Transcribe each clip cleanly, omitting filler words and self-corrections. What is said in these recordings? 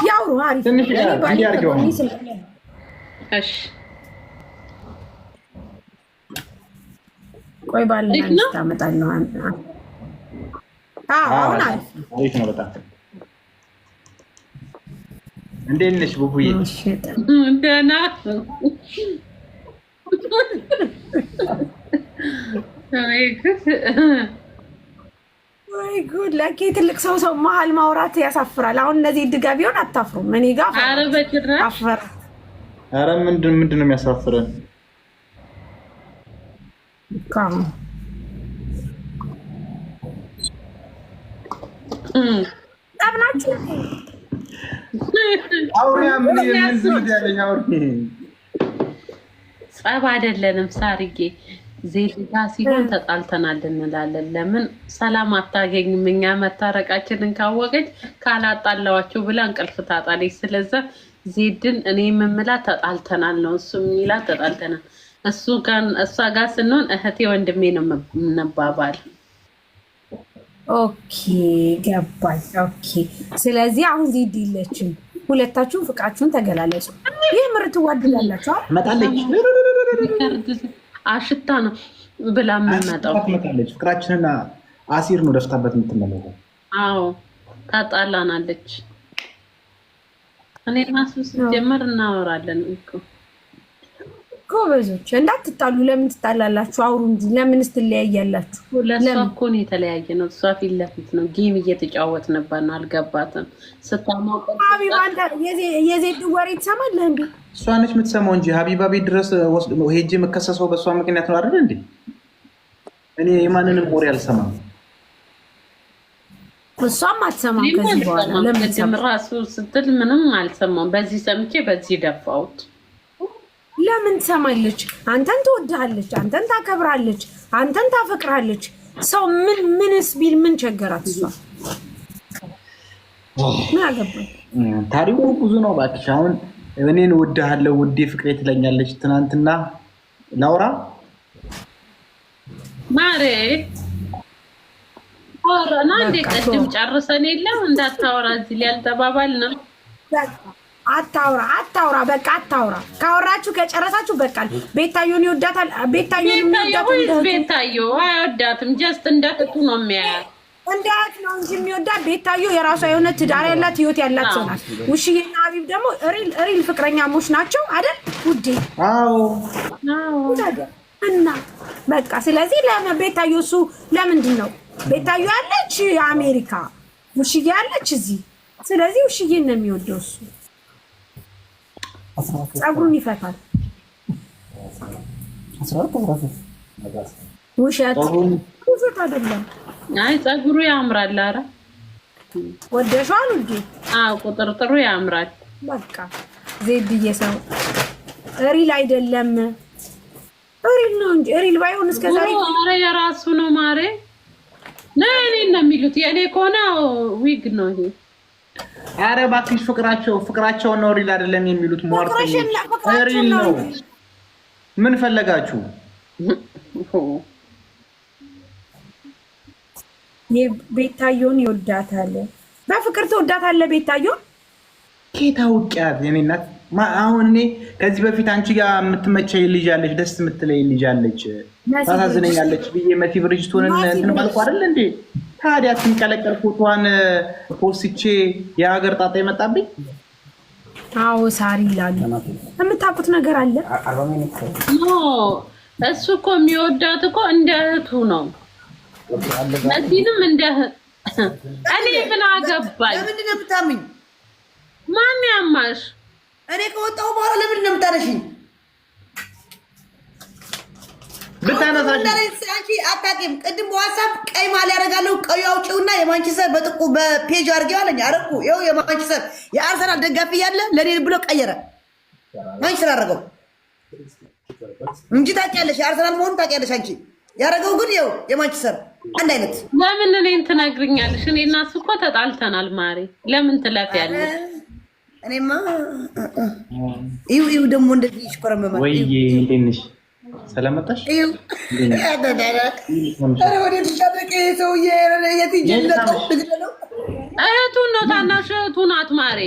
ያው አሪፍ ትንሽ እንዲያርገው እሺ ቆይ ባልና ታመጣለህ አሁን አሪፍ ነው በጣም እንዴት ነሽ ቡቡዬ ደህና ወይ ጉድ ለኬ ትልቅ ሰው መሀል ማውራት ያሳፍራል። አሁን እነዚህ ድጋ ቢሆን አታፍሩም። እኔ ጋር ኧረ በጭራሽ አፈር። ኧረ ምንድን ነው የሚያሳፍረን? ጠብናችሁ አውሪያ ምን ያለኝ አውሪ። ጸብ አይደለንም ሳርጌ ዜልታ ሲሆን ተጣልተናል እንላለን። ለምን ሰላም አታገኝም? እኛ መታረቃችንን ካወቀች ካላጣላዋቸው ብላ እንቅልፍ ታጣለች። ስለዛ ዜድን እኔ የምምላት ተጣልተናል ነው፣ እሱ የሚላት ተጣልተናል። እሷ ጋር ስንሆን እህቴ ወንድሜ ነው የምንባባል። ኦኬ ገባኝ። ኦኬ ስለዚህ አሁን ዜድ የለችም። ሁለታችሁም ፍቅራችሁን ተገላለጹ። ይህ ምር ትዋድላላችሁ። መጣለች አሽታ ነው ብላ የምንመጣው ፍቅራችንና አሲር ነው ደፍታበት የምትመለከው። አዎ ታጣላናለች። እኔ ማሱ ሲጀመር እናወራለን እኮ ጎበዞች። እንዳትጣሉ። ለምን ትጣላላችሁ? አውሩ እንጂ ለምንስ ትለያያላችሁ? ለሷ እኮ ነው የተለያየ ነው። እሷ ፊት ለፊት ነው ጌም እየተጫወት ነበር ነው። አልገባትም። ስታማው ሀቢባ የዜድ ወሬ ትሰማለህ እንዴ? እሷ ነች የምትሰማው እንጂ ሀቢባ ቤት ድረስ ሄጄ የምከሰሰው በእሷ ምክንያት ነው አይደል እንዴ? እኔ የማንንም ወሬ አልሰማም። እሷም አትሰማም። ከዚህ በኋላ ለምን ራሱ ስትል ምንም አልሰማም። በዚህ ሰምቼ በዚህ ደፋሁት። ለምን ትሰማለች? አንተን ትወድሃለች፣ አንተን ታከብራለች፣ አንተን ታፈቅራለች። ሰው ምንስ ቢል ምን ቸገራት? እሷ ምን አገባኝ? ታሪኩ ብዙ ነው እባክሽ። አሁን እኔን እወድሃለሁ ውዴ ፍቅሬ ትለኛለች። ትናንትና ላውራ ማሬ አወራና እንደ ቀድም ጨርሰን የለም እንዳታወራ እዚህ ላይ ያልተባባል ነው። አታውራ በቃ አታውራ። ካወራችሁ ከጨረሳችሁ በቃ ቤታዮን ይወዳታል። ቤታዮን የሚወዳት ቤታዮ አይወዳትም። ጀስት እንደትቱ ነው የሚያያት እንዳት ነው እንጂ የሚወዳት ቤታዮ የራሷ የሆነ ትዳር ያላት ህይወት ያላት ሰው ናት። ውሽዬና ሀቢብ ደግሞ ሪል ፍቅረኛሞች ናቸው አይደል ውዴ? አዎ እና በቃ ስለዚህ ቤታዮ እሱ ለምንድን ነው ቤታዮ ያለች አሜሪካ፣ ውሽዬ ያለች እዚህ። ስለዚህ ውሽዬን ነው የሚወደው እሱ። ጸጉሩን ይፈታል። ውሸት አይደለም። አይ ጸጉሩ ያምራል። ኧረ ወደሻል እንዴ? አዎ ቁጥርጥሩ ያምራል። በቃ ዜድዬ ሰው ሪል አይደለም። ሪል ነው እንጂ ሪል ባይሆን እስከዛሬ ኧረ የራሱ ነው ማሬ። ለኔ ነው የሚሉት። የኔ ከሆነ ዊግ ነው ይሄ። አረ እባክሽ ፍቅራቸው ነው ሪል አይደለም የሚሉት። ሟርተኝ ሪል ነው። ምን ፈለጋችሁ? ቤታዮን ይወዳታል። በፍቅር ትወዳታለህ ቤታዮን? ኬታ ውቂያት የኔ እናት። አሁን እኔ ከዚህ በፊት አንቺ ጋር የምትመቸኝ ልጅ አለች፣ ደስ የምትለኝ ልጅ አለች፣ ታሳዝነኛለች ብዬ መሲ ብርጅቱን እንትን ባልኩ አይደል እንዴ? ታዲያ ትንቀለቀል ፎቶዋን ፖስቼ የሀገር ጣጣ ይመጣብኝ። አዎ ሳሪ ይላሉ። የምታውቁት ነገር አለ። እሱ እኮ የሚወዳት እኮ እንደ እህቱ ነው። መሲንም እንደ እኔ ምን አገባኝ? ለምንድን ነው የምታምኝ? ማን ያማሽ? እኔ ከወጣሁ በኋላ ለምንድን ነው የምታነሺኝ? አንቺ አታውቂም። ቅድም በዋትሳፕ ቀይ ማሊያ ያደርጋለሁ ቀዩ አውጪውና የማንቸስተር በጥቁ በፔጅ አድርጌው አለኝ። አረኩ ይኸው የማንቸስተር የአርሰናል ደጋፊ ያለ ለኔ ብሎ ቀየረ። ማንቸስተር አደረገው እንጂ ታውቂያለሽ፣ የአርሰናል መሆኑን ታውቂያለሽ አንቺ። ያደረገው ግን ይኸው የማንቸስተር አንድ አይነት። ለምን እኔን ትነግሪኛለሽ? እኔ እና እሱ እኮ ተጣልተናል ማሬ። ለምን ትለፊያለሽ? እኔማ ይኸው ደግሞ እንደዚህ ይሽኮረመማል። ወይ እንዴት ነሽ? ሰላም መጣሽ? ወደ ተሻለቀ ሰውዬ የትንጀለት ነው እህቱ ነው ታናሽ እህቱ ናት ማሬ።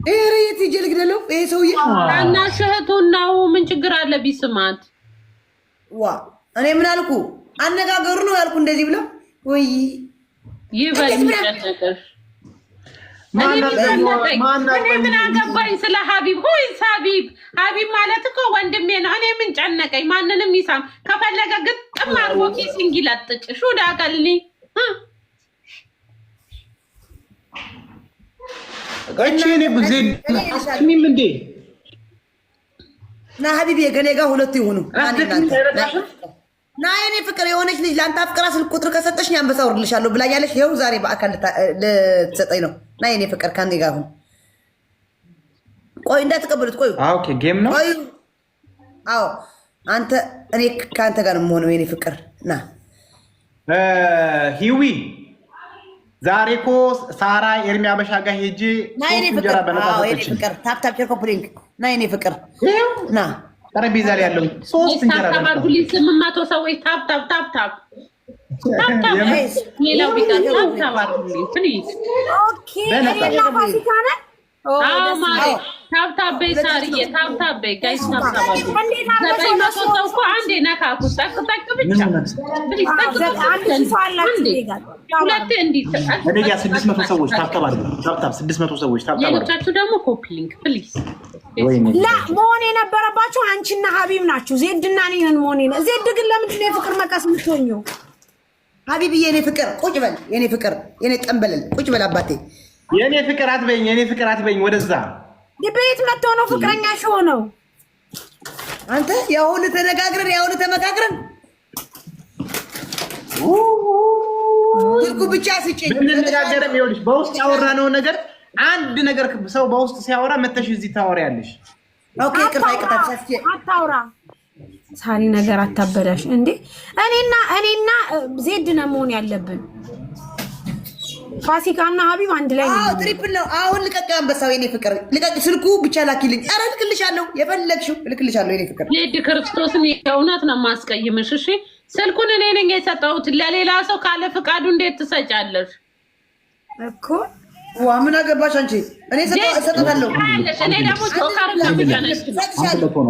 ኧረ የት ሂጅ ልግደለው? ይሄ ሰውዬ ታናሽ እህቱ ነው። ምን ችግር አለ ቢስማት? ዋ እኔ ምን አልኩ? አነጋገሩ ነው ያልኩ እንደዚህ ብለው ወይ ይበል ይጨነቀሽ። እኔ ምን አገባኝ ስለ ሀቢብ? ሆይስ ሀቢብ ማለት እኮ ወንድሜ ነው። እኔ ምን ጨነቀኝ? ማንንም ይሳም ከፈለገ ግጥም አድርጎ ኪሲንግ ይለጥጭ ሹዳ ቀልኒ እኔ ጊዜ ሚም እንዴ ና ሀቢብ የገኔ ጋር ሁለቱ ይሆኑ ና የኔ ፍቅር የሆነች ልጅ ለአንተ አፍቅራ ስልክ ቁጥር ከሰጠሽ እኔ አንበሳ አወርድልሻለሁ ብላኛለሽ። ይኸው ዛሬ በአካል ልትሰጠኝ ነው። ና የኔ ፍቅር ከኔ ጋር ሁን። ቆይ እንዳትቀበሉት። ቆዩ። ኦኬ ጌም ነው። ቆዩ። አዎ አንተ እኔ ከአንተ ጋር ነው የምሆነው የኔ ፍቅር። ና ሂዊ ዛሬ እኮ ሳራ ኤርሚ አበሻ ጋር ሄጄ ሶስት እንጀራ በነፃ ሰጠችኝ። ታፕታፕ ቸርኮፕሊንክ ና የኔ ፍቅር ና ጠረጴዛ ላይ ያለው ሶስት እንጀራ ታባርጉ ሊስምማቶ ሰዎች ታፕታፕ ሌላው ቢቀር ታባርጉ ፕሊዝ። ኦኬ እኔና ፋሲካ ነን። ታፕታፕ በይ ሳርዬ፣ ታፕታፕ በይ ጋይስ፣ ታፕታፕ አድርጉ። ዘጠኝ መቶ ሰው እኮ አንዴ ነካኩ። ጠቅ ብቻ ፕሊዝ፣ ሁለቴ እንዲህ እኔ ጋ 600 ሰዎች ታፕታፕ አድርጉ። ታፕታፕ 600 ሰዎች ታፕታፕ አድርጉ። ሌሎቻችሁ ደግሞ ኮፒ ሊንክ ፕሊዝ። ላ መሆን የነበረባቸው አንቺና ሀቢብ ናችሁ። ዜድና እኔን መሆን ዜድ ግን ለምንድን ነው የፍቅር መቀስ የምትሆኚው? ሀቢብ የኔ ፍቅር ቁጭ በል፣ የኔ ፍቅር፣ የኔ ጠንበለል ቁጭ በል አባቴ። የኔ ፍቅር አትበይኝ፣ የኔ ፍቅር አትበይኝ። ወደዛ ቤት መጥቶ ነው ፍቅረኛሽ ሆነው። አንተ ያሁን ተነጋግረን ያሁን ተመካክረን ትርጉ ብቻ ስጭኝ። ብንነጋገርም ይኸውልሽ በውስጥ ያወራነው ነገር አንድ ነገር ሰው በውስጥ ሲያወራ መተሽ እዚህ ታወሪያለሽ። ኦኬ ቅርታ አታውራ ሳሪ ነገር አታበላሽ እንዴ። እኔና ዜድ ነው መሆን ያለብን። ፋሲካና ሀቢብ አንድ ላይ ነው። ትሪፕል ነው። አሁን ልቀቅ አንበሳው የኔ ፍቅር ልቀቅ። ስልኩ ብቻ ላኪልኝ። ኧረ ልክልሻለሁ፣ የፈለግሽው ልክልሻለሁ የኔ ፍቅር። ዜድ ክርስቶስን የእውነት ነው የማስቀይምሽ። እሺ ስልኩን እኔ ነኝ የሰጠሁት ለሌላ ሰው ካለ ፍቃዱ እንዴት ትሰጫለሽ እኮ? ዋ ምን አገባሽ አንቺ? እኔ ሰጠታለሁ። እኔ ደግሞ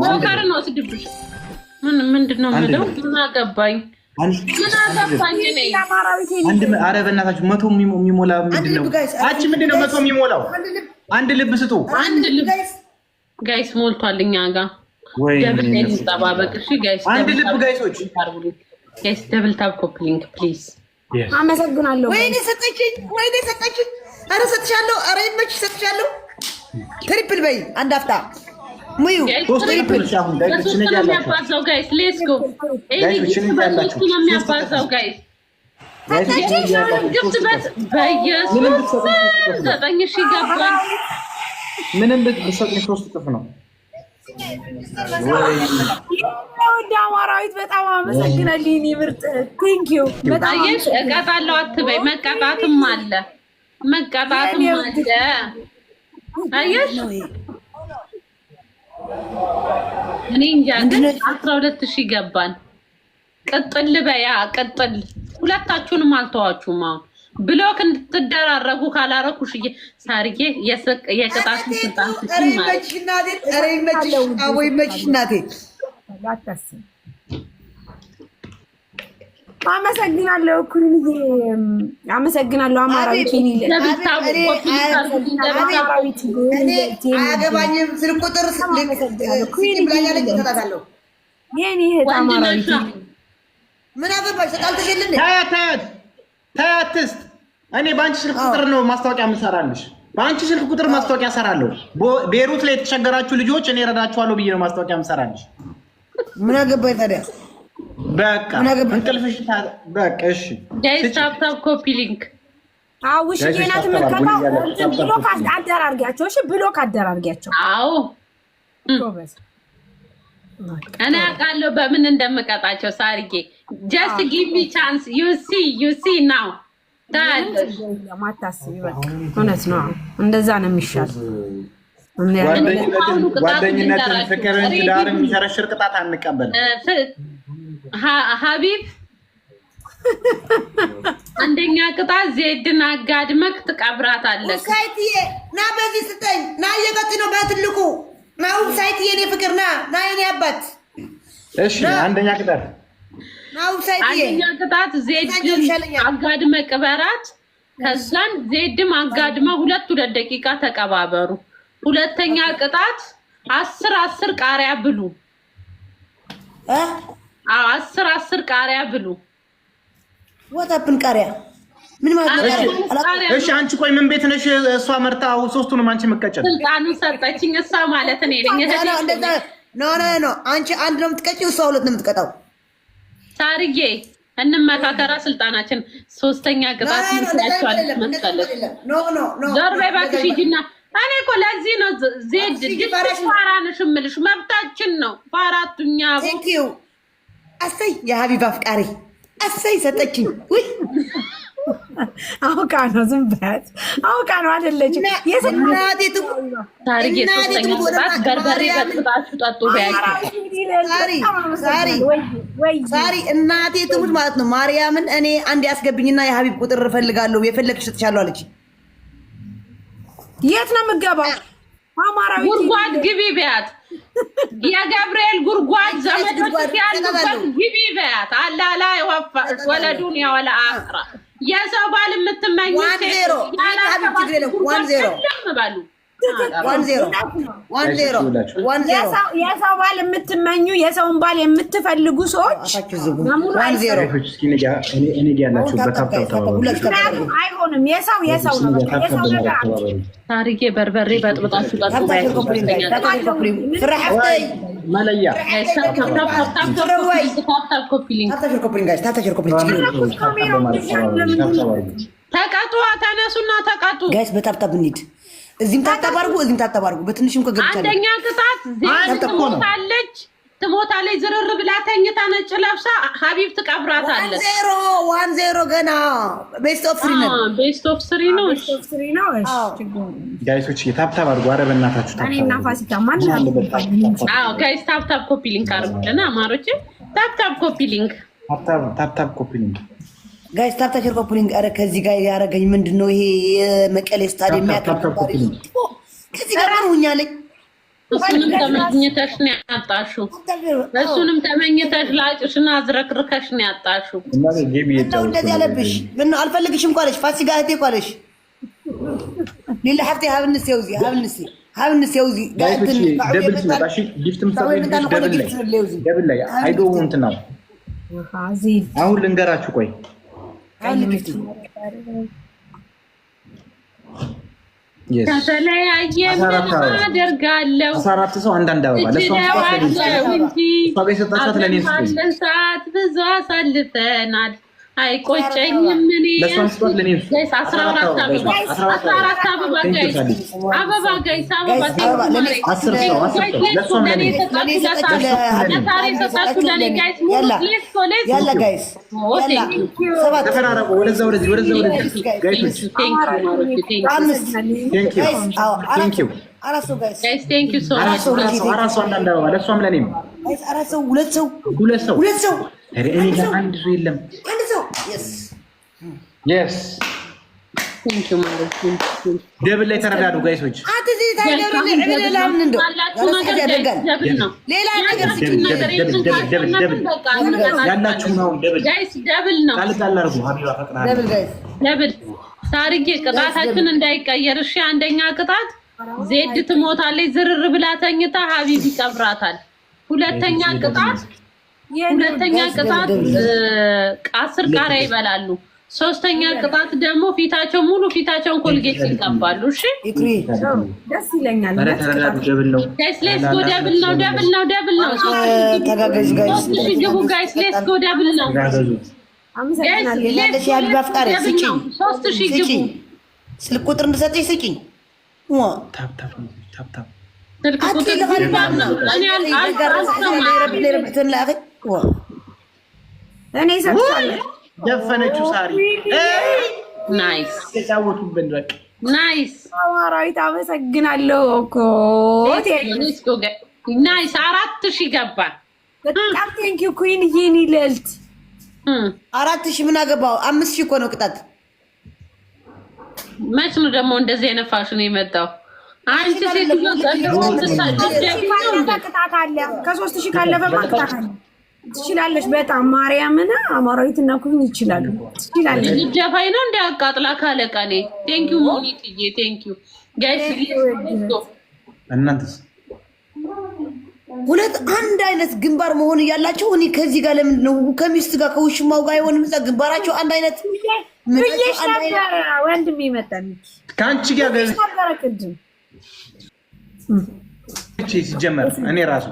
ጆከርን ነው ስድብሽ። ምንድን ነው የምለው? ምን አገባኝ? ኧረ በእናታችሁ 100 የሚሞላ ምንድን ነው? አንቺ ምንድን ነው 100 የሚሞላው? አንድ ልብ ስጡ። አንድ ልብ ጋይስ ሞልቷል እኛ ጋር። ደብል እንጠባበቅ። እሺ ጋይስ አንድ ልብ ጋይሶች፣ ጋይስ ደብል ታፕ ኮፕሊንግ ፕሊዝ። አመሰግናለሁ። ወይኔ ሰጠችኝ፣ ወይኔ ሰጠችኝ። ኧረ ሰጥሻለሁ፣ ኧረ ይመችሽ፣ ሰጥሻለሁ። ትሪፕል በይ አንድ አፍታ ሙዩ ትሪፕል አሁን ጋይስ እሺ ነው የሚያባዛው ጋይስ ሌትስ ጎ ኤኒ ነው የሚያባዛው ጋይስ ግብት በኢየሱስ 9000 ይገባል። ምንም ብትሰጥ 3 እጥፍ ነው። ወደ አማራዊት በጣም አመሰግናለሁ። እኔ ምርጥ ቴንክ ዩ በጣም እቀጣለሁ አትበይ። መቀጣትም አለ፣ መቀጣትም አለ። አየሽ እኔ እንጃ ግን 12000 ገባን። ቅጥል በያ ቅጥል። ሁለታችሁንም አልተዋችሁም። አሁን ብሎክ እንድትደራረጉ ካላረኩሽ ሳርዬ የቅጣት ስልጣን ትችል ማለት ኧረ ይመችሽ፣ አቦ ይመችሽ እናቴ። አመሰግናለሁ። ኩሪንዬ አመሰግናለሁ። አማራዊት አያገባኝም። ስልክ ቁጥር ብላኛለች። እሰጣታለሁ። የኔ እህት አማራዊት ምን አገባሽ? ተጣልተሽልን ታያት እስት እኔ በአንቺ ስልክ ቁጥር ነው ማስታወቂያ የምሰራልሽ። በአንቺ ስልክ ቁጥር ማስታወቂያ እሰራለሁ። ቤሩት ላይ የተቸገራችሁ ልጆች እኔ እረዳችኋለሁ ብዬ ነው ማስታወቂያ የምሰራልሽ። ምን አገባኝ ታዲያ? በቃ እንቅልፍሽ በቃ እሺ። ጋይስ ታፕ ታፕ ኮፒ ሊንክ አውሽ የናት ምከታው ብሎክ አደራርጊያቸው። እሺ ብሎክ አደራርጊያቸው። አዎ እኔ አውቃለሁ በምን እንደምቀጣቸው። ሳርጌ ጀስት ጊቭ ሚ ቻንስ ዩ ሲ ናው ታለሽ ማታስቢ በቃ እውነት ነው። እንደዛ ነው የሚሻል። ጓደኝነትን፣ ፍቅርን፣ ትዳርን የሚሸረሽር ቅጣት አንቀበልም። ሀቢብ አንደኛ ቅጣት ዜድን አጋድመክ ትቀብራታለህ። ሳይትዬ ና በዚህ ስጠኝ ና እየቀጥ ነው በትልቁ ና ሳይትዬ የኔ ፍቅር ና የኔ አባት። እሺ አንደኛ ቅጣት አንደኛ ቅጣት ዜድን አጋድመ ቅበራት። ከዛን ዜድም አጋድመ 2 ደቂቃ ተቀባበሩ። ሁለተኛ ቅጣት 10 ቃሪያ ብሉ። 10 ቃሪያ ብሉ። ወጣብን ቃሪያ ምን ማለት ነው? እሺ አንቺ ቆይ ምን ቤት ነሽ? እሷ መርታ ሶስቱንም አንቺ መቀጨል ስልጣኑን ሰጠችኝ። እሷ ማለት እኔ ነኝ። ኖ አንቺ አንድ ነው የምትቀጪው፣ እሷ 2 ነው የምትቀጣው። ሳርዬ እንመካከራ ስልጣናችን። ሶስተኛ ቅጣት ምንታያቸዋል መሰለሽ? ዞር በይ እባክሽ ሂጂና። እኔ እኮ ለዚህ ነው ዜድ ድፋራንሽ እምልሽ መብታችን ነው። በአራቱኛ ቴንኪው አሰይ የሀቢባ አፍቃሪ አሰይ ሰጠችኝ። ውይ አውቃ ነው ዝም በያት። አውቃ ነው አይደለችም። የሰናቴ ታሪክ ሶስተኛ ቅጣት በርበሬ በጥብጣችሁ ጠጡ በያችሁ። ሳሪ እናቴ ትሙት ማለት ነው። ማርያምን እኔ አንድ ያስገብኝና የሀቢብ ቁጥር እፈልጋለሁ የፈለግሽ እሰጥሻለሁ አለች። የት ነው የምገባው? አማራዊ ጉርጓድ ግቢ በያት። የገብርኤል ጉርጓድ ዘመዶች ያሉበት ግቢ በያት። አላላ ወለዱን ያወላ አቅራ የሰው ባል የምትመኙ የሰው ባል የምትመኙ የሰውን ባል የምትፈልጉ ሰዎች አይሆንም። የሰው ነው። ታሪኬ በርበሬ በጥብጣችሁ ጠጡ። ተቀጡ። ተነሱና ተቀጡ። ጋይስ በታብታብ እንሂድ። እዚህም ታብታብ አድርጉ፣ እዚህም ታብታብ አድርጉ። በትንሽም ከገብቻለሁ። አንደኛ ቅጣት ትሞታለች። ዝርር ብላ ተኝታ ነጭ ለብሳ ሀቢብ ትቀብራታለች። 1-0 ገና ቤስት ኦፍ 3 ነው። ቤስት ኦፍ 3 ነው። ጋይሶች ታብታብ አድርጉ። ኧረ በእናታችሁ እኔና ፋሲካ ማን ጋይስ ታብታብ ኮፒ ሊንክ አድርጉልን። አማሮች ታብታብ ኮፒ ሊንክ ጋይስ ታብታብ ኮፒ ሊንክ። ኧረ ከዚህ ጋር ያደረገኝ ምንድን ነው ይሄ? የመቀሌ ስታዲየም የሚያቀርብ ከዚህ ጋር ሆኛለኝ። እሱንም ተመኝተሽ ነው ያጣሽው። እሱንም ተመኝተሽ ላጭሽና አዝረክርከሽ ነው ያጣሽው። እንደዚህ ያለብሽ ምን አልፈልግሽም እኮ አለሽ። ፋሲካ እህቴ እኮ አለሽ። ሌላ ሀብቴ ሀብንስ የውዚ ደብል ላይ አይዶ እንትን ነው። አሁን ልንገራችሁ ቆይ ከተለያየ ምን አደርጋለሁ? 14 ሰው አንዳንድ አበባ ሰዓት ብዙ አሳልፈናል። አይቆጨኝም እኔ 14 አበባ ጋይስ ደብል ላይ ተረዳዱ ጋይሶች። ታሪኬ ቅጣታችን እንዳይቀየር እሺ። አንደኛ ቅጣት ዜድ ትሞታለች፣ ዝርር ብላ ተኝታ ሀቢብ ይቀብራታል። ሁለተኛ ቅጣት 10 ቃሪያ ይበላሉ። ሶስተኛ ቅጣት ደግሞ ፊታቸውን ኮልጌት ይቀባሉ። እሺ ደስ ይለኛል። ደብል ነው ጋይስ፣ ሌትስ ጎ። ደብል ነው። ተጋገዝ ጋይስ፣ ግቡ ጋይስ፣ ሌትስ ጎ። ደብል ነው። ስልክ ቁጥር እንድሰጥሽ ስጪኝ። ስልክ ቁጥር እኔ ሰጥቻለሁ። ደፈነችው ሳሪ። ናይስ ተጫወቱብን። በቃ ናይስ። አማራዊት አመሰግናለሁ እኮ ናይስ። 4000 ገባን። በጣም ቴንኪው ኩዊን። ይሄን ይልልት 4000 ምን አገባው? 5000 እኮ ነው ቅጣት። መች ነው ደግሞ እንደዚህ አይነት ፋሽን የመጣው? አንቺ ሴትዮ ቅጣት አለ። ከ3000 ካለፈ ቅጣት አለ። ትችላለሽ። በጣም ማርያምን አማራዊትና ኩን ይችላሉ። ትችላለሽ። ልጅፋይ ነው እንዲያቃጥላ ካለቀኔ ቴንኪው ሞኒትዬ ቴንኪው ጋይስ። እናንተስ ሁለት አንድ አይነት ግንባር መሆን እያላቸው እኔ ከዚህ ጋር ለምንድን ነው ከሚስት ጋር ከውሽማው ጋር አይሆንም? እዛ ግንባራቸው አንድ አይነት ብዬሽ ነበር። ወንድም ይመጣል ከአንቺ ጋር ቅድም ሲጀመር እኔ ራሱ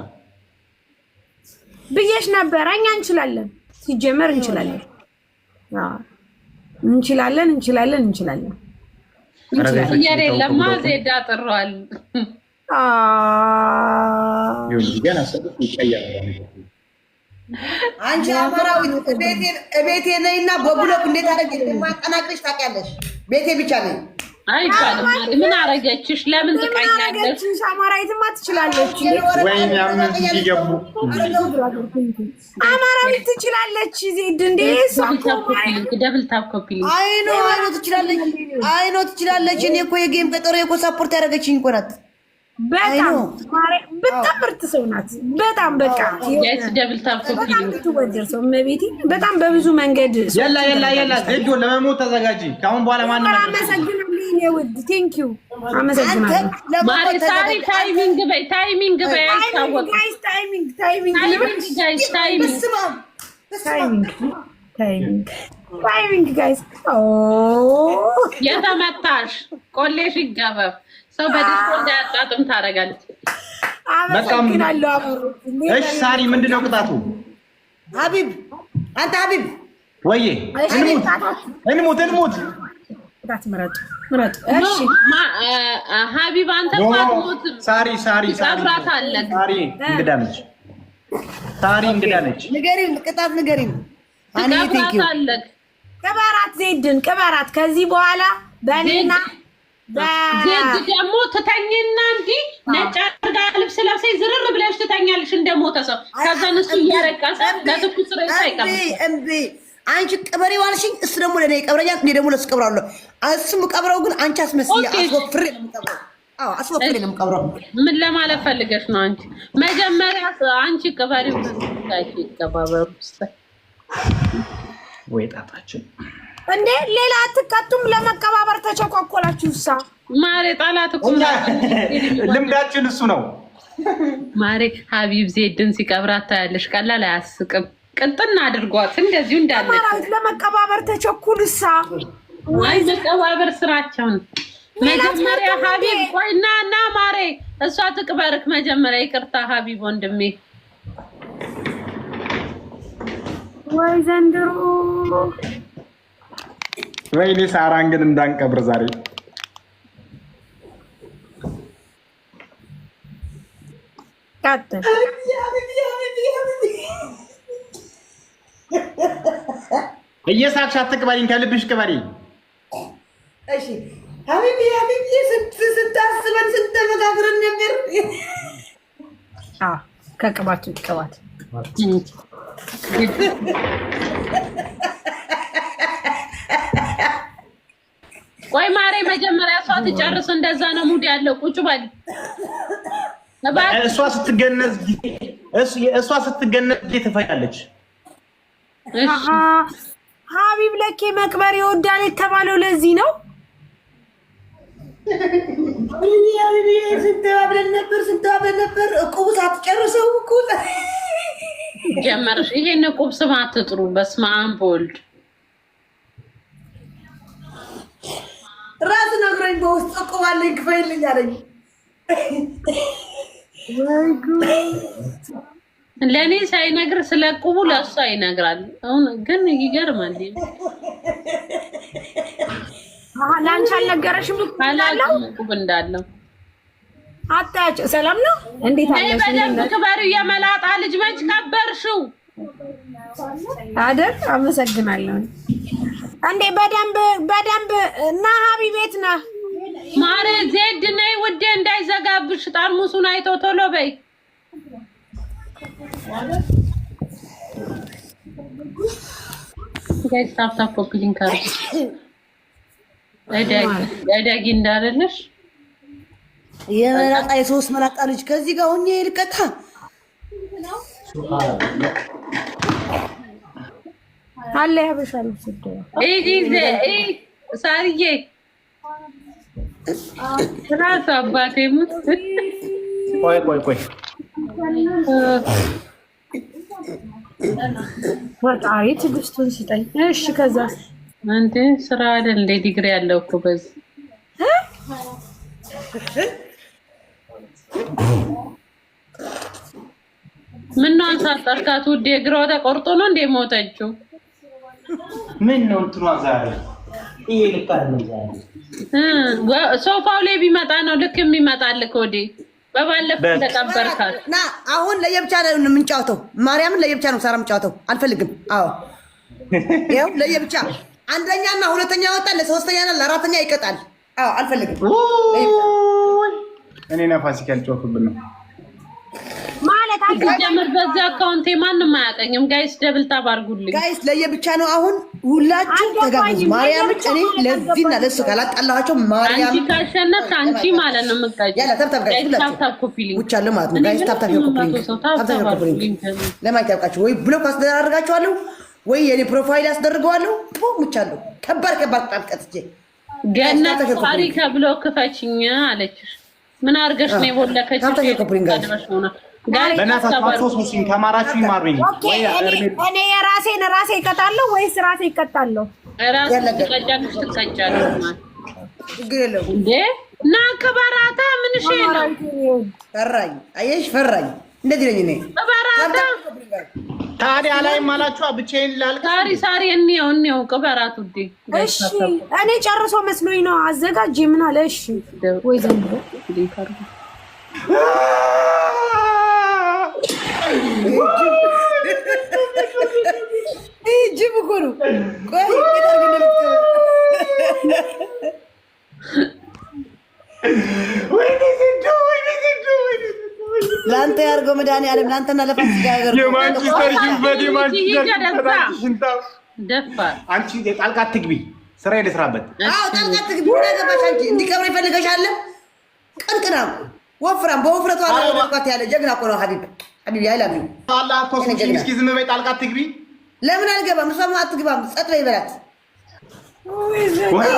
ብዬሽ ነበር። እኛ እንችላለን፣ ሲጀመር እንችላለን። እንችላለን። የለማ ዜዳ ጥሯል። አንቺ አማራዊት ቤቴ ነይና በብሎክ እንዴት አደረግ ማጠናቀሽ ታውቂያለሽ? ቤቴ ብቻ ነኝ አይባልም። ምን አረገችሽ? ለምን ትቀኛለሽ? አማራዊትማ ትችላለች። ወይኔ አምንት ይገቡ አማራዊት ትችላለች። ዜድ እንዴ ደብል ታፕ ኮፒ አይኖ ትችላለች። እኔ እኮ የጌም ቀጠሮ እኮ ሳፖርት ያደረገችኝ እኮ ናት። በጣም ምርጥ ሰው ናት። በጣም በቃ ደብል ታፕ ኮፒ ትወደር ሰው መቤቴ በጣም በብዙ መንገድ የላ ዜዶ ለመሞት ተዘጋጂ። ካሁን በኋላ ማንም አመሰግናለሁ። ውድ ቴንኪው አመሰግናለሁ። ማሪሳሪ ታይሚንግ በይ አይታወቅም። ጋይስ ታይሚንግ ጋይስ የተመታሽ ቆሌሽ ይገበብ። ሰው በደስታ እንዳያጣጥም ታደርጋለች። አመሰግናለሁ። እሺ ሳሪ ምንድነው ቅጣቱ? ሀቢብ አንተ ሀቢብ ወይዬ እንሙት ምረጥ። እሺ ሀቢብ አንተ ማትሞት ሳሪ እንግዳ ነች። ንገሪን፣ ቅጣት ንገሪን። እኔ ቴንኪው ቅበራት፣ ዜድን ቅበራት። ከዚህ በኋላ በእኔና ዜድ ደግሞ ትተኝና እንዲህ ነጭ አድርጋ ልብስ ለብሰሽ ዝርር ብለሽ ትተኛለሽ እንደሞተ ሰው። ከዛ እሱ እያረቀሰ ለትኩስ ሬሳ እምቢ አንቺ ቅበሬ ዋልሽኝ፣ እሱ ደግሞ ለኔ ይቀብረኛል፣ እኔ ደግሞ ለሱ ቀብራለሁ። እሱም ቀብረው ግን አንቺ አስመስያ አስወፍሬ ነው የምቀብረው። አስወፍሬ ነው የምቀብረው። ምን ለማለት ፈልገሽ ነው? አንቺ መጀመሪያ አንቺ ቅበሬው ታይሽ ይቀባበሩ ወይ ጣጣችን እንዴ ሌላ አትቀጡም? ለመቀባበር ተቸኳኮላችሁሳ? ማሬ ጣላት እኮ ልምዳችን እሱ ነው። ማሬ ሀቢብ ዜድን ሲቀብራት ታያለሽ። ቀላል አያስቅም። ቅንጥና አድርጓት እንደዚሁ እንዳለች ለመቀባበር ተቸኩልሳ? ወይ መቀባበር ስራቸውን መጀመሪያ ሀቢብ ቆይና እና ማሬ እሷ ትቅበርክ መጀመሪያ። ይቅርታ ሀቢብ ወንድሜ። ወይ ዘንድሮ ወይኔ ሳራን ግን እንዳንቀብር ዛሬ ቀጥል። እየሳቅሽ አትቅበሪኝ፣ ከልብሽ ቅበሪ። እሺ ሀቢብ ስታስበን ስንተመካክረን ነበር። ከቅባት ቅባት ቆይ ማሬ መጀመሪያ እሷ ትጨርስ። እንደዛ ነው ሙድ ያለው። ቁጭ በል። እሷ ስትገነዝ ትፈያለች። ሀቢብ ለኬ መቅበር ይወዳል የተባለው ለዚህ ነው። ስንተባብለን ነበር። እቁቡ ሳትጨርሰው ጀመርሽ። ይሄን እቁብ ስም አትጥሩ። በስመ አብ ወልድ ራሱ ነግሮኝ በውስጥ እቁባለኝ ክፈይልኝ አለኝ። ለእኔ ሳይነግር ስለ እቁቡ ለእሷ ይነግራል። አሁን ግን ይገርማል። ለአንቺ አልነገረሽም? እቁብ እንዳለው አታጭ። ሰላም ነው? እንዴት አለሽ? በደንብ ክበሪው። የመላጣ ልጅ መች ከበርሽው አይደል? አመሰግናለሁ። እንዴ በደንብ እና ሀቢብ ቤት ነህ? ማሬ ዜድ ነይ ውዴ፣ እንዳይዘጋብሽ ጠርሙሱን አይቶ ቶሎ በይ። ጋይስ ታፕታፕ ኮፒ ሊንክ አድርጉ። እዳጊ እንዳለልሽ የመላጣ የሶስት መላጣ ልጅ ከዚህ ጋር ሆኜ ልቀጣ አለ ያበሻል ስደ ሳርዬ ራስ አባቴ ሙት ቆይ ወጣሪ ትግስቱን ሲጠኝ። እሺ ከዛስ አንተ ስራ አይደል እንደ ዲግሪ ያለው እኮ በዚህ ምን ነው አንሳጣርካት ውዴ እግሯ ተቆርጦ ነው እንደ ሞተችው ምን ነው እንትኗ ዛሬ ይሄ ልካል ነው ዛሬ ሶፋው ላይ ቢመጣ ነው ልክ የሚመጣልህ ወዴ በባለፈው ተቀበርካት ና አሁን ለየብቻ ነው የምንጫወተው። ማርያምን ለየብቻ ነው ሳራ የምንጫወተው። አልፈልግም። አዎ ያው ለየብቻ አንደኛና ሁለተኛ ወጣ፣ ለሶስተኛና ለአራተኛ ይቀጣል። አዎ አልፈልግም። እኔ ነፋሲካ ልጫወትብን ነው ማለት ጀምር። በዚህ አካውንቴ ማንንም አያውቀኝም። ጋይስ ደብል ታብ አድርጉልኝ። ጋይስ ለየብቻ ነው አሁን ሁላችሁ ተጋበዙ። ማርያምን እኔ ለዚህና ለሱ ካላጣላኋቸው ማርያም አንቺ ካሸነፍሽ አንቺ ማለት ነው የምትቀጭ። ያላ ተብታብ ጋይስ ሁላችሁ ታፕታፕ ኮፒ ሊንክ ውጭ አለ ማለት ነው። ጋይስ ታፕታፕ ኮፒ ሊንክ ለማየት ያብቃችሁ። ወይ ብሎክ አስደራርጋችኋለሁ ወይ የኔ ፕሮፋይል አስደርገዋለሁ። ሙቻለሁ ከባድ ጣልቀጥቼ ገነት ታሪክ ብሎ ክፈችኝ አለችሽ። ምን አርገሽ ነው የቦለከችሽ? ታደረሽ ሆነ በእናታችሁ ሙስሊም ተማራችሁ ይማሩኝ። እኔ የራሴን ራሴ ይቀጣለሁ ወይስ ራሴ ይቀጣለሁ? ራሴ ትቀጫለሽ ትቀጫለሽ ችግር የለውም እንዴ ና ከበራታ ምን እሺ ነው ፈራኝ። አየሽ ፈራኝ። እንደዚህ ነኝ እኔ ከበራታ ታዲያ ላይ ማላችሁ ብቻዬን ላልካ ሳሪ እንየው ቅበራት ውዴ። እሺ እኔ ጨርሶ መስሎኝ ነው አዘጋጅ ምን አለ። እሺ ወይ ዘንድሮ ጅብ እኮ ነው። ቆይ ለአንተ ያርገው መድኃኒዓለም ለአንተና ለፋሲካ ያገር የማንቸስተር ሽንፈት ደፋር አንቺ ጣልቃ አትግቢ። ስራ ልስራበት። አዎ ጣልቃ አትግቢ። ምን አገባሽ አንቺ? እንዲቀብር ይፈልገሻል። ቅንቅናም ወፍራም በወፍረቷ አለቋት ያለ ጀግና እኮ ነው። ሀቢብ ያይላል አላህ እኮ እስኪ ዝም በይ። ጣልቃ አትግቢ። ለምን አልገባም? እሷም አትግባም። ጸጥ በይ በላት።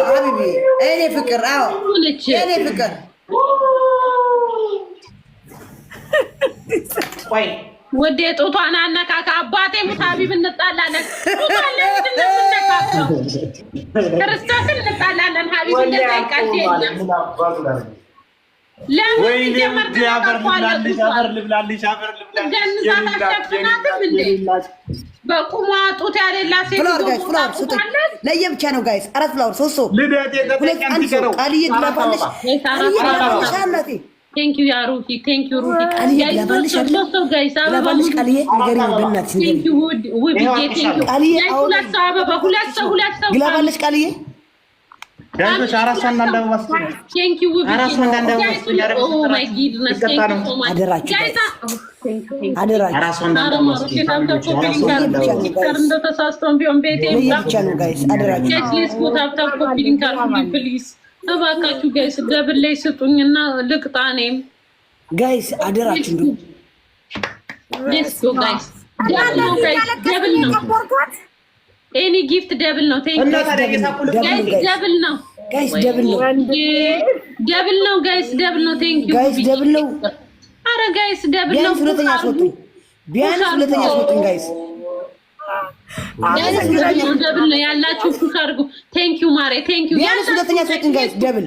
ሀቢብ እኔ ፍቅር አዎ እኔ ፍቅር ቆይ ወዴ ጡቷን አነካካ። አባቴ ሙት ሀቢብ እንጣላለን። ጡቷን ለምንድን ነው የምትነካከው? ክርስቶስን እንጣላለን። ሀቢብ እንደዛ ይቃልድ የለም። ለምን ይጀመር ልብላልሽ በቁሟ ጡት ያሌላ ሴት ለየብቻ ነው ጋይስ። አራት ፍላወር ሶስት ሰው ቃልዬ ግላባለሽ አናቴ ቴንክ ዩ ያሩሂ ቴንክ ዩ ሩሂ ግላባለሽ ቃልዬ ንገሪኝ በእናትሽ ቴንክ ዩ ውብዬ ቴንክ ዩ ሁለት ሰው አበባ ሁለት ሰው ግላባለሽ ቃልዬ ጋይሶች አራስ አንዳንድ አበባ ስጡ። ቴንክ ዩ ውብዬ አራስ አንዳንድ አበባ ስጡ። ኦ ማይ ጊድነስ ቴንክ ዩ ሶ ማች አደራችሁ አደራችሁ አራስ አንዳንድ አበባ ስጡ። እንደተሳስተን ቢሆን ቤቴ ለየብቻ ነው ጋይስ አደራችሁ ቼክሊስት ታፕታፕ ኮፒ ሊንክ አድርጉልኝ ፕሊዝ እባካችሁ ጋይስ። ደብል ላይ ስጡኝና ልቅጣ እኔም ጋይስ አደራችሁ እንዱ ሌትስ ጎ ጋይስ። ደብል ነው ጋይስ ደብል ነው ኤኒ ጊፍት ደብል ነው። ቴንክ ዩ ጋይስ ደብል ነው ጋይስ ደብል ነው ደብል ነው ጋይስ ደብል ነው። ቴንክ ዩ ጋይስ ደብል ነው። አረ ጋይስ ደብል ነው። ሁለተኛ አስወጡኝ ቢያንስ ሁለተኛ አስወጡኝ ጋይስ ደብል ነው ያላችሁ ኩክ አድርጉ። ቴንክ ዩ ማሬ ቴንክ ዩ ቢያንስ ሁለተኛ አስወጡኝ ጋይስ ደብል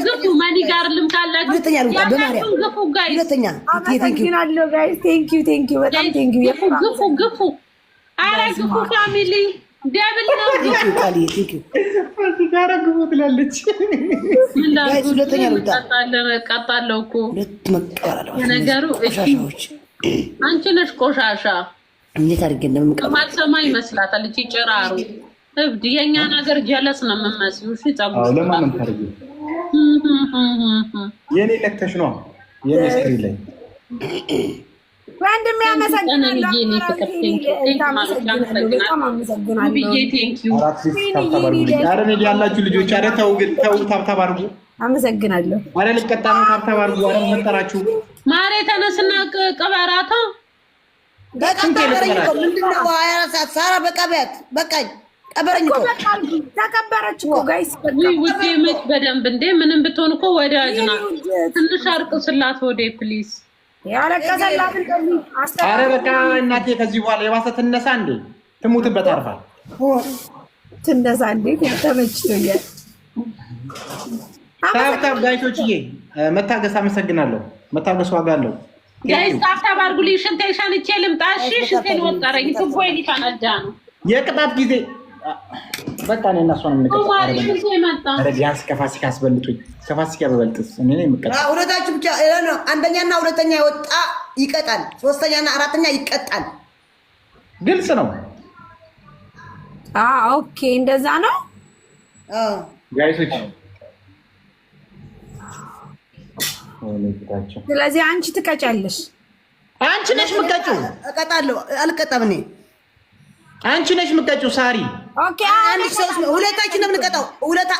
ግፉ ማኒ ጋር ልም ካላችሁ ሁለተኛ ልምጣ በማርያም ግፉ ጋይስ ሁለተኛ አመሰግናለሁ ጋይስ ቴንክ ዩ በጣም ቴንክ ዩ ግፉ አረ ግፉ ፋሚሊ ደብል ነው ቃልዬ ቴንክ ዩ ሲጋረግቡ ትላለች ጋይስ ሁለተኛ ልምጣ ቀጣለው እኮ ሁለት መቀበል ነገሩ ቆሻሻዎች አንቺ ነሽ ቆሻሻ። እንዴት አድርጌ እንደምቀበል ማትሰማ ይመስላታል እቺ ጭራሩ እብድ። የኛ ነገር ጀለስ ነው የምመስሉ። እሺ ጸጉር ለማንም ታርጉ የኔ ለክተሽ ነው የኔ ስክሪን ላይ ወንድሜ አመሰግናለሁ። ያላችሁ ልጆች ኧረ ተው ግን ተው፣ ታብታብ አድርጉ። አመሰግናለሁ። ኧረ ልቀጣ ነው። ታብታብ አድርጉ። ኧረ መጠራችሁ ማሬ ተነስና ቅበራታ ሳራ በቀበት በቃኝ ቀበረኝ እኮ ተቀበረች እኮ ጋይስ። ውዴ መች በደንብ እንዴ ምንም ብትሆን እኮ ወዳጅ ናት። ትንሽ አርቅስላት ወዴ ፕሊዝ። ያለቀሰላት ኧረ በቃ እናቴ ከዚህ በኋላ የባሰ ትነሳ እንዴ ትሙትበት አርፋ ትነሳ እንዴ ተመችቶኛል። ታብታብ ጋይሶችዬ መታገስ አመሰግናለሁ። መታገስ ዋጋ አለው። ጋይስ ታብታብ አድርጉልኝ። ሽንቴን ሸንቼ ልምጣ። እሺ ሽንቴን ወጠረኝ። ትቦይ ሊፈነዳ ነው። የቅጣት ጊዜ በቃ ነው። እና እሷን እንቀጣለን። ቢያንስ ከፋሲካ አስበልጡኝ። ከፋሲካ በበልጥስ እኔ ነኝ የምቀጣው። ሁለታችሁ ብቻ ነው። አንደኛና ሁለተኛ የወጣ ይቀጣል። ሶስተኛና አራተኛ ይቀጣል። ግልጽ ነው። ኦኬ እንደዛ ነው ጋይሶች። ስለዚህ አንቺ ትቀጫለሽ። አንቺ ነሽ የምትቀጪው። እቀጣለሁ። አልቀጣም እኔ። አንቺ ነሽ የምትቀጪው ሳሪ። ኦኬ ሁለታችን ነው የምንቀጣው።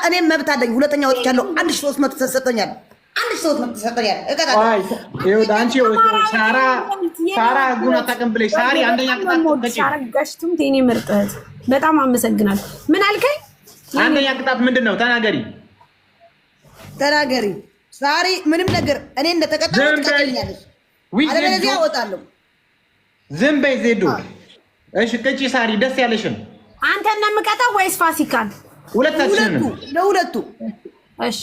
እኔም መብት አለኝ። ሁለተኛ ወጥቻለሁ። 1300 ተሰጥቶኛል። 1300 ተሰጥቶኛል። እቀጣለሁ። አንቺ ሳራ ጉና አታውቅም ብለሽ ሳሪ አንደኛ ቅጣት ተቀጪ። አረጋሽቱም ቴኔ ምርጥት በጣም አመሰግናለሁ። ምን አልከኝ? አንደኛ ቅጣት ምንድን ነው? ተናገሪ ሳሪ። ምንም ነገር እኔ እንደተቀጣሁ ትቀጥልኛለሽ። አለበለዚያ እወጣለሁ። ዝም በይ ዜዶ። እሺ ቅጪ ሳሪ፣ ደስ ያለሽን። አንተ ነው የምቀጣው ወይስ ፋሲካን? ሁለታችንን። ለሁለቱ። እሺ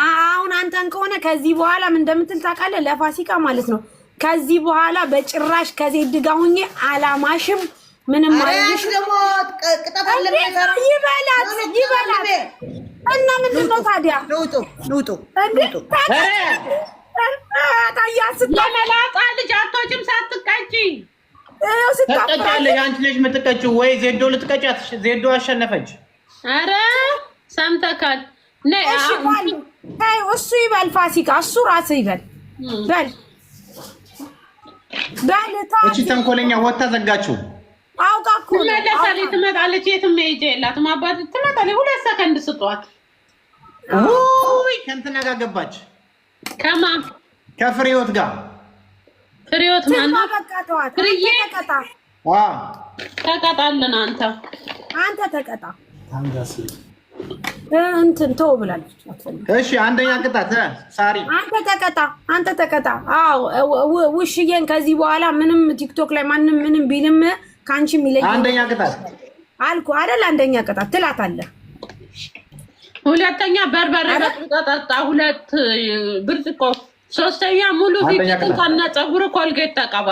አሁን አንተን ከሆነ ከዚህ በኋላ ምን እንደምትል ታውቃለህ? ለፋሲካ ማለት ነው። ከዚህ በኋላ በጭራሽ ከዜድ ጋር ሁኜ አላማሽም ምንም ማይልሽ ደግሞ ቅጣት አለ። ይበላት እና ምንድን ነው ታዲያ? ልውጡ ለመላጣ ልጅ አቶችም ሳትቀጪ ተቀጫለሽ። አንቺ ልጅ የምትቀጪው ወይ ዜዶ ልትቀጫት? ዜዶ አሸነፈች። ኧረ ሰምተካል። እሱ ይበል ፋሲካ፣ እሱ ራስህ ይበል። እቺ ተንኮለኛ ወታ ዘጋችው። አውቃ እኮ ትመለሳለች፣ ትመጣለች። የትም መሄጃ የላትም። አባት ትመጣለች። 2 ሰከንድ ስጧት። ከእንትና ጋር ገባች። ከማን? ከፍሬህይወት ጋር። ፍሬህይወት ማነው? ፍሬዬ ተቀጣልን። አንተ ተቀጣ እንትን ተው ብላለች። እሺ አንደኛ ቅጣት ሳሪ አንተ ተቀጣ። ውሽዬን ከዚህ በኋላ ምንም ቲክቶክ ላይ ማንም ምንም ቢልም ከአንቺ የሚለኝ አንደኛ ቅጣት አልኩ አይደል? አንደኛ ቅጣት ትላታለህ። ሁለተኛ በርበሬ ጠጣ 2 ብርጭቆ። ሶስተኛ ሙሉ ፊት ከነ ፀጉር ኮልጌት ተቀባ።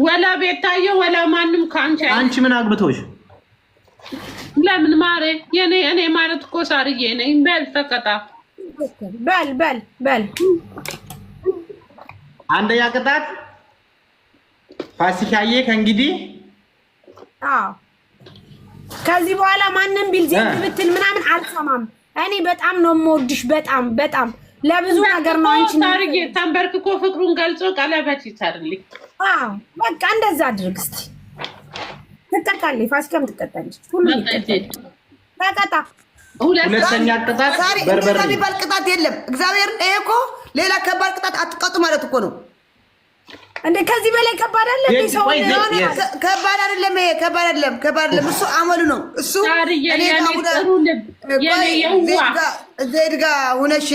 ወላ ቤታዬ ወላ ማንም ካንቺ። አንቺ ምን አግብቶሽ? ለምን ማሬ? እኔ ማለት እኮ ሳርዬ ነኝ። በል ተቀጣ። በል አንደኛ ቅጣት ፋሲካዬ ከእንግዲህ ከዚህ በኋላ ማንም ቢል ዜድ ብትል ምናምን አልሰማም። እኔ በጣም ነው የምወድሽ። በጣም ለብዙ ነገር ነው። አንቺ ታርጌ ተንበርክኮ ፍቅሩን ገልጾ ቀለበት ይሰርልኝ። በቃ እንደዛ አድርግ እስቲ። ትቀጣለች፣ ፋሲካም ትቀጣለች። ሁሉም ተቀጣ። ሁለተኛ ቅጣት በርበሬ የሚባል ቅጣት የለም። እግዚአብሔር ይሄ እኮ ሌላ ከባድ ቅጣት አትቀጡ ማለት እኮ ነው። እንደ ከዚህ በላይ ከባድ አለ? ከባድ አይደለም። ይሄ ከባድ አይደለም። እሱ አመሉ ነው። እሱ ዜድ ጋ ሁነሽ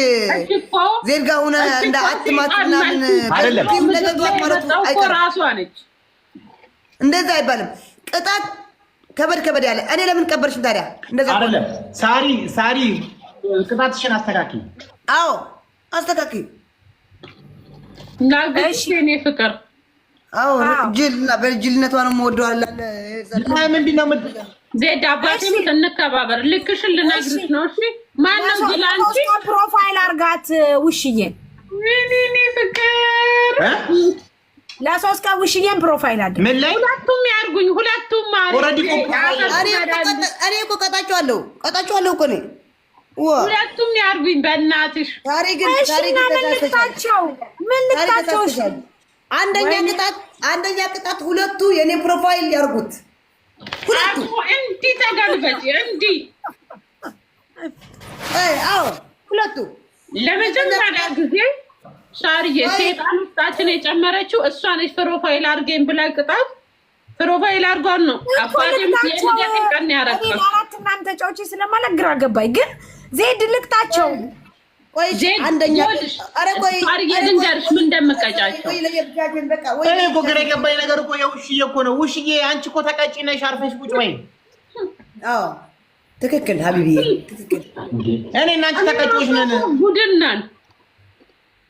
ዜድ ጋ ሁነ እንደ አትማት ምናምን አይደለም። እንደዛ አይባልም። ቅጣት ከበድ ያለ እኔ ለምን ቀበርሽን ታዲያ? እንደዛ አይደለም። ሳሪ ቅጣትሽን አስተካኪ። አዎ አስተካኪ። እሺ እኔ ፍቅር ጅልና በጅልነቷ ነው የምወደው አለ። ምንድን ነው ዜድ አባቴም እንከባበር። ልክሽን ልነግርሽ ነው። እሺ ማነው ጅላንቺ? ፕሮፋይል አርጋት ውሽዬን። እኔ ፍቅር ለ3 ቀን ውሽዬን ፕሮፋይል አድርግ። ምን ላይ ሁለቱም ያርጉኝ። ሁለቱም እኔ እኮ ቀጣቸዋለሁ እኮ እኔ ሁለቱም ያርጉኝ በእናትሽ። ዛሬ ግን ምን ልታቸው? አንደኛ ቅጣት ሁለቱ የኔ ፕሮፋይል ያርጉት። ሁለቱ እንዲህ ተገልበጭ እንዲህ። አዎ ሁለቱ ለመጀመሪያ ጊዜ ሳርዬ ሴጣን ውስጣችን የጨመረችው እሷ ነች። ፕሮፋይል አድርገኝ ብላ ቅጣት ፕሮፋይል አድርጓን ነው አባቴም የደቀቀን ያረጋል። አራት እናንተ ተጫውቼ ስለማለት ግራ ገባኝ። ግን ዜድ ልቅጣቸው። ቆይ አንደኛ አረ ቆይ ሳርዬ ልንገርሽ ምን እንደምቀጫቸው። እኔ እኮ ግራ የገባኝ ነገር እኮ የውሽዬ እኮ ነው። ውሽዬ አንቺ እኮ ተቀጪ ነሽ፣ አርፈሽ ቁጭ በይ። አዎ ትክክል ሀቢቢ ትክክል። እኔ እና አንቺ ተቀጪዎች ነን፣ ቡድን ነን።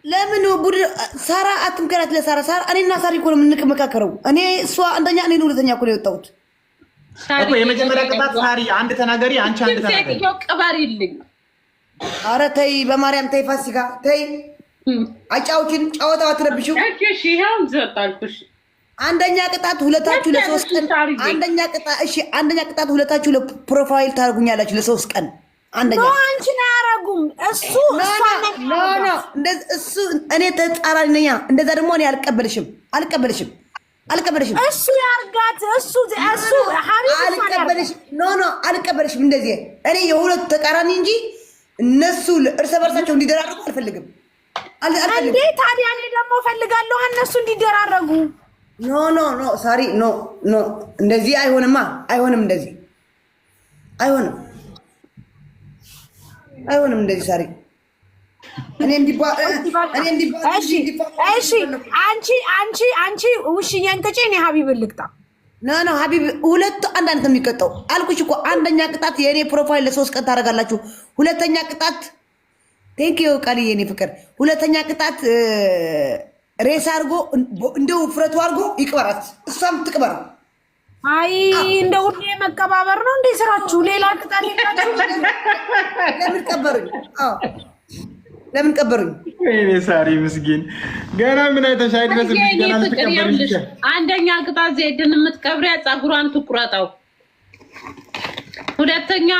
ለምን ቡድን? ሳራ አትምከራት ለሳራ። ሳራ እኔና ሳሪ እኮ ነው የምንመካከረው። እኔ እሷ አንደኛ እኔ ሁለተኛ እኮ ነው የወጣሁት እኮ። የመጀመሪያ ቅጣት ሳሪ አንድ ተናገሪ፣ አንቺ አንድ ተናገሪ። ሴትዮ ቅበሪልኝ። አረ ተይ በማርያም ተይ፣ ፋሲካ ተይ፣ አጫውችን ጨዋታው አትረብሽው። እሺ ይሄው ዘጣልኩሽ። አንደኛ ቅጣት ሁለታችሁ ለሶስት ቀን። አንደኛ ቅጣት እሺ፣ አንደኛ ቅጣት ሁለታችሁ ለፕሮፋይል ታርጉኛላችሁ ለሶስት ቀን። አንደኛ አንቺን አያረጉም። እሱ እሱ እኔ ተጣራሪ ነኝ። እንደዛ ደግሞ እኔ አልቀበልሽም። እሱ ያርጋት። እሱ አልቀበልሽም። አልቀበልሽም። እንደዚህ እኔ የሁለቱ ተቃራኒ እንጂ እነሱ እርስ በርሳቸው እንዲደራረጉ አልፈልግም። እንዴ ታዲያ እኔ ደግሞ ፈልጋለሁ እነሱ እንዲደራረጉ። ኖ ሳሪ ኖ እንደዚህ አይሆንማ። አይሆንም፣ እንደዚህ አይሆንም እንደዚህ ሳሪ። አንቺ ውሽዬን ቅጪ፣ እኔ ሀቢብን ልቅጣ። ኖ ሀቢብ ሁለቱ አንድ አይነት ነው የሚቀጣው አልኩሽ እኮ። አንደኛ ቅጣት የእኔ ፕሮፋይል ለሶስት ቀን ታደርጋላችሁ። ሁለተኛ ቅጣት ቴንኪዩ ቃልዬ የኔ ፍቅር። ሁለተኛ ቅጣት ሬሳ አድርጎ እንደ ውፍረቱ አድርጎ ይቅበራት፣ እሷም ትቅበር። አይ እንደ ሁሌ መቀባበር ነው እንዴ ስራችሁ? ሌላ ቅጣት የላችሁ? ለምን ቀበሩኝ? ወይኔ ሳሪ ምስኪን ገና ምን አይተሻይ ድረስ ገና ልትቀበርልሽ። አንደኛ ቅጣት ዜድን የምትቀብሪያ ፀጉሯን ትቁረጠው። ሁለተኛ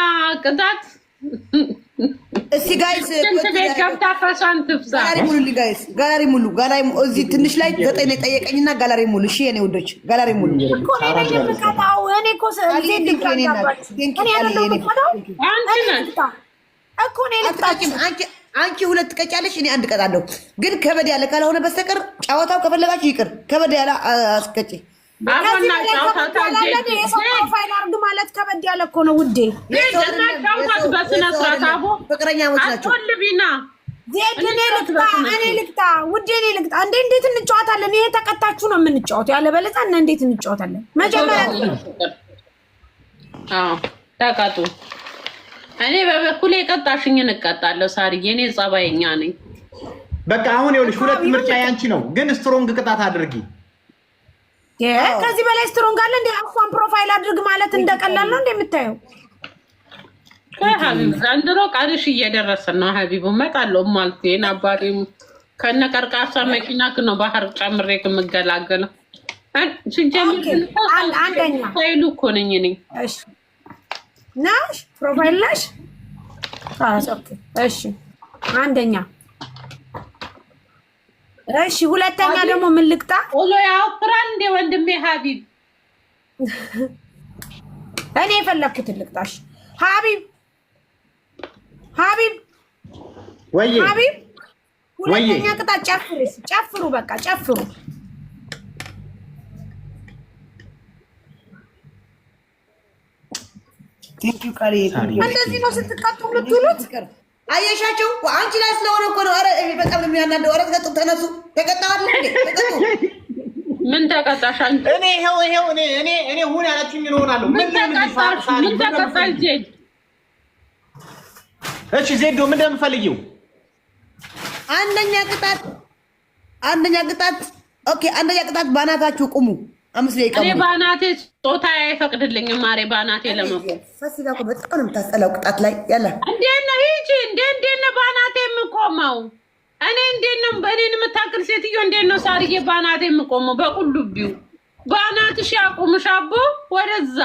ቅጣት እስቲ ጋይስ ቤት ገብታ ፈሷን ትፍሳ። ጋላሪ ሙሉ እዚህ ትንሽ ላይ 9 ነው የጠየቀኝና ጋላሪ ሙሉ። እሺ የኔ ውዶች ጋላሪ ሙሉ እኮ እኔ የምቀጣው እኔ እኮ ዜድ አንቺ ሁለት ቀጫለሽ፣ እኔ አንድ ቀጣለሁ። ግን ከበድ ያለ ካልሆነ በስተቀር ጨዋታው ከፈለጋችሁ ይቅር። ከበድ ያለ አስቀጪ። ፕሮፋይል አርግ ማለት ከበድ ያለ እኮ ነው ውዴ። ፍቅረኛሞች ናቸው። እኔ ልቅጣ ውዴ፣ እኔ ልቅጣ። እንዴት እንጫወታለን? ይሄ ተቀጣችሁ ነው የምንጫወተው። ያለበለዚያ እንዴት እንጫወታለን? መጀመሪያ ተቀጡ። እኔ በበኩሌ የቀጣሽኝን እቀጣለሁ። ሳርዬ እኔ ጸባይኛ ነኝ። በቃ አሁን ይኸውልሽ ሁለት ምርጫ ያንቺ ነው፣ ግን ስትሮንግ ቅጣት አድርጊ። ከዚህ በላይ ስትሮንግ አለ እንዴ? አፏን ፕሮፋይል አድርግ ማለት እንደቀላል ነው እንደምታየው። ሀቢብ ዘንድሮ ቀንሽ እየደረሰን ነው። ሀቢቡ እመጣለሁ ማለት ይሄን አባቴም ከነ ቀርቃሳ መኪና ነው ባህር ጨምሬ የምገላገለው። አንደኛ ፋይሉ እኮ ነኝ እኔ። እሺ ናሽ ፕሮፋይል ነሽ? እሺ አንደኛ። እሺ ሁለተኛ ደግሞ ምን ልቅጣ? ኦሎ ያወፍራል እንደ ወንድሜ ሀቢብ። እኔ የፈለኩትን ልቅጣሽ። ሀቢብ ወይዬ ሁለተኛ ቅጣት ጨፍሩ፣ በቃ ጨፍሩ። እንደዚህ ነው ስትቀጡ የምትውሉት። አየሻቸው? አንቺ ላይ ስለሆነ እኮ ነው። ኧረ በጣም ነው የሚያናደው። ኧረ ተቀጡ፣ ተነሱ። ተቀጣዋል እንዴ? ተቀጡ። ምን ተቀጣሽ? እኔ እኔ ሁን ያላችሁኝ እሆናለሁ። ምን ተቀጣሽ? ዜድ እሺ፣ ዜዶ ምን እንደምፈልጊው? አንደኛ ቅጣት ኦኬ። አንደኛ ቅጣት ባናታችሁ ቁሙ። 5 ደቂቃ እኔ ባናቴ ጾታ አይፈቅድልኝም። ማሬ ባናቴ ለመቆም ፈሲካ እኮ በጣም ነው የምታስጠላው ቅጣት ላይ። ያላ እንዴት ነው ሂጂ? እንዴት ነው ባናቴ የምቆመው? እኔ እንዴት ነው በእኔን የምታክል ሴትዮ እንዴት ነው ሳርዬ ባናቴ የምቆመው? በቁልቢው ባናትሽ ያቁምሽ አቦ ወደዛ